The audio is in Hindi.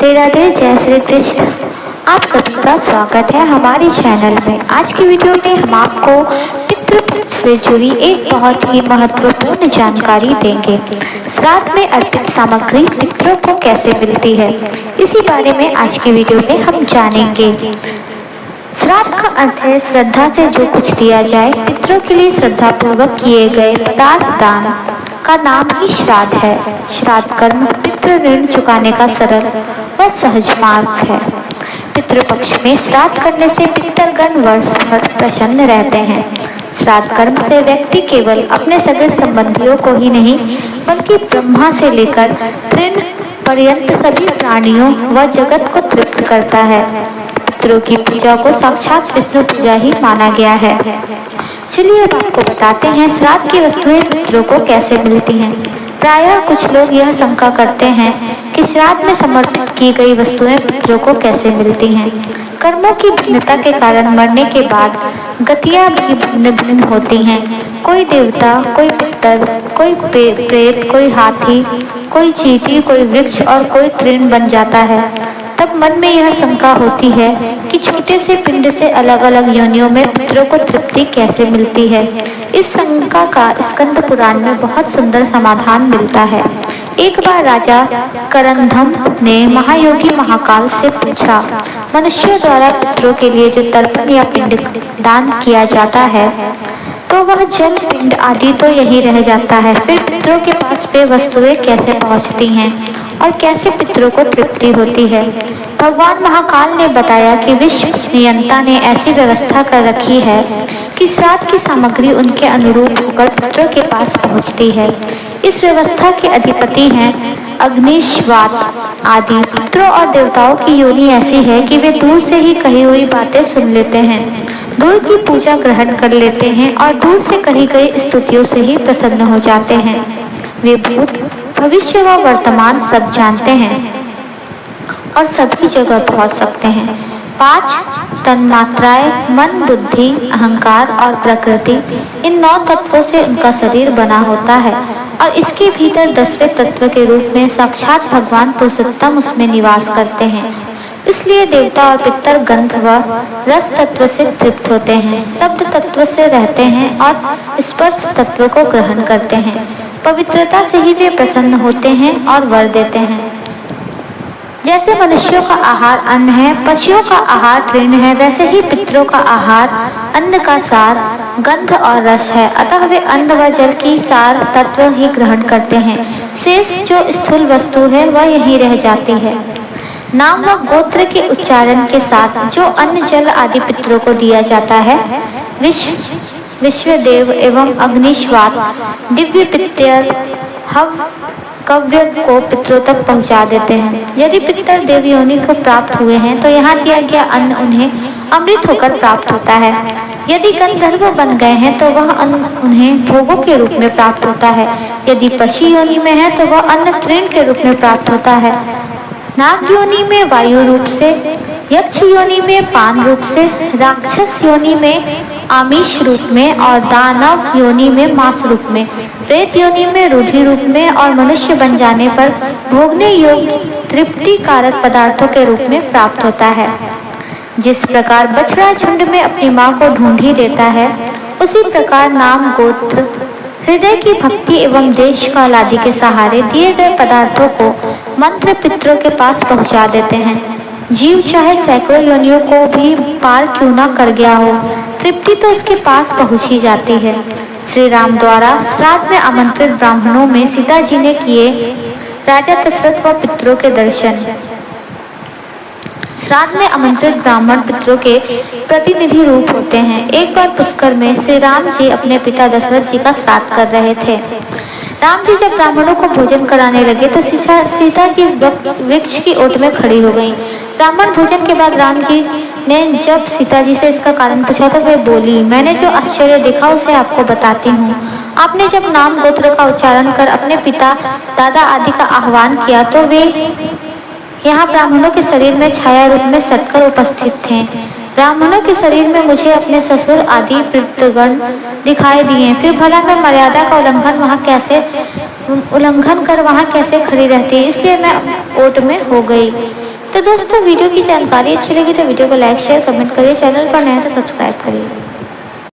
राधे राधे, जय श्री कृष्ण। आप सभी का स्वागत है हमारे चैनल में। आज की वीडियो में हम आपको पितृपक्ष से जुड़ी एक बहुत ही महत्वपूर्ण जानकारी देंगे। श्राद्ध में अर्पित सामग्री पितरों को कैसे मिलती है, इसी बारे में आज की वीडियो में हम जानेंगे। श्राद्ध का अर्थ है श्रद्धा से जो कुछ दिया जाए। पितरों के लिए श्रद्धा पूर्वक किए गए पदार्थ दान का नाम ही श्राद्ध है। श्राद्ध कर्म पितृ ऋण चुकाने का सरल व सहज मार्ग है। पितृपक्ष में श्राद्ध करने से पितरगण वर्ष भर प्रसन्न रहते हैं। श्राद्ध कर्म से व्यक्ति केवल अपने सगे संबंधियों को ही नहीं बल्कि ब्रह्मा से लेकर तृण पर्यंत सभी प्राणियों व जगत को तृप्त करता है। पितरों की पूजा को साक्षात विष्णु पूजा ही माना गया है। चलिए अब आपको बताते हैं श्राद्ध की वस्तुएं पितरों को कैसे मिलती हैं। प्रायः कुछ लोग यह शंका करते हैं कि श्राद्ध में समर्पित की गई वस्तुएं पितरों को कैसे मिलती हैं। कर्मों की भिन्नता के कारण मरने के बाद गतियां भी भिन्न भिन्न होती हैं। कोई देवता, कोई पितर, कोई प्रेत, कोई हाथी, कोई चींटी, कोई वृक्ष और कोई तृण बन जाता है। तब मन में यह शंका होती है कि छोटे से पिंड से अलग अलग योनियों में पितरों को तृप्ति कैसे मिलती है। इस शंका का स्कंद पुराण में बहुत सुंदर समाधान मिलता है। एक बार राजा करंदम ने महायोगी महाकाल से पूछा, मनुष्यों द्वारा पितरों के लिए जो तर्पण या पिंड दान किया जाता है तो वह जल पिंड आदि तो यही रह जाता है, फिर पितरों के पास वे वस्तुएं कैसे पहुंचती हैं और कैसे पितरों को तृप्ति होती है। भगवान महाकाल ने बताया कि विश्व नियंता ने ऐसी व्यवस्था कर रखी है कि श्राद्ध की सामग्री उनके अनुरूप होकर पितरों के पास पहुंचती है। इस व्यवस्था के अधिपति हैं अग्निश्वात आदि। पितरों और देवताओं की योनि ऐसी है कि वे दूर से ही कही हुई बातें सुन लेते हैं, दूर की पूजा ग्रहण कर लेते हैं और दूर से कही गई स्तुतियों से ही प्रसन्न हो जाते हैं। वे भूत, भविष्य व वर्तमान सब जानते हैं और सभी जगह पहुंच सकते हैं। 5 तन्मात्राएं मन, बुद्धि, अहंकार और प्रकृति, इन 9 तत्वों से उनका शरीर बना होता है और इसके भीतर 10वें तत्व के रूप में साक्षात भगवान पुरुषोत्तम उसमें निवास करते हैं। इसलिए देवता और पितर गंध व रस तत्व से तृप्त होते हैं, शब्द तत्व से रहते हैं और स्पर्श तत्व को ग्रहण करते हैं। पवित्रता से ही वे प्रसन्न होते हैं और वर देते हैं। जैसे मनुष्यों का आहार अन्न है, पशुओं का आहार तृण है, वैसे ही पितरों का आहार अन्न का सार गंध और रस है। अतः वे अन्न व जल की सार तत्व ही ग्रहण करते हैं। शेष जो स्थूल वस्तु है वह यही रह जाती है। नाम व गोत्र के उच्चारण के साथ जो अन्न जल आदि पितरों को दिया जाता है, विश्वदेव एवं अग्निश्वात दिव्य पितर हव कव्य को पितरों तक पहुंचा देते हैं। यदि पितर देव योनि को प्राप्त हुए हैं तो यहाँ दिया गया अन्न उन्हें अमृत होकर प्राप्त होता है। यदि गंधर्व बन गए हैं तो वह अन्न उन्हें भोगों के रूप में प्राप्त होता है। यदि पशु योनि में है तो वह अन्न तृण के रूप में प्राप्त होता है। नाग योनि में वायु रूप से, यक्ष योनि में पान रूप से, राक्षस योनि में आमिष रूप में और दानव योनि में मांस रूप में, प्रेत योनि में रुधिर रूप में और मनुष्य बन जाने पर भोगने योग्य तृप्ति कारक पदार्थों के रूप में प्राप्त होता है। जिस प्रकार बछड़ा झुंड में अपनी मां को ढूंढ ही लेता है, उसी प्रकार नाम, गोत्र, हृदय की भक्ति एवं देश काल आदि के सहारे दिए गए पदार्थों को मंत्र पितरों के पास पहुंचा देते हैं। जीव चाहे सैकड़ों योनियों को भी पार क्यों ना कर गया हो, तृप्ति तो उसके पास पहुंच ही जाती है। श्री राम द्वारा श्राद्ध में आमंत्रित ब्राह्मणों में सीता जी ने किए राजा दशरथ व पितरों के दर्शन। श्राद्ध में आमंत्रित ब्राह्मण पितरों के प्रतिनिधि रूप होते हैं। एक बार पुष्कर में श्री राम जी अपने पिता दशरथ जी का श्राद्ध कर रहे थे। राम जी जब ब्राह्मणों को भोजन कराने लगे तो सीता जी वृक्ष की ओट में खड़ी हो गईं। ब्राह्मण भोजन के बाद राम जी ने जब सीता जी से इसका कारण पूछा तो वे बोली, मैंने जो आश्चर्य देखा उसे आपको बताती हूँ। आपने जब नाम गोत्र का उच्चारण कर अपने पिता, दादा आदि का आह्वान किया तो वे यहाँ ब्राह्मणों के शरीर में छाया रूप में सटकर उपस्थित थे। ब्राह्मणों के शरीर में मुझे अपने ससुर आदि पितृगण दिखाई दिए। फिर भला मैं मर्यादा का उल्लंघन कर वहाँ कैसे खड़ी रहती, इसलिए मैं ओट में हो गई। तो दोस्तों वीडियो की जानकारी अच्छी लगी तो वीडियो को लाइक शेयर कमेंट करिए, चैनल पर नए तो सब्सक्राइब करिए।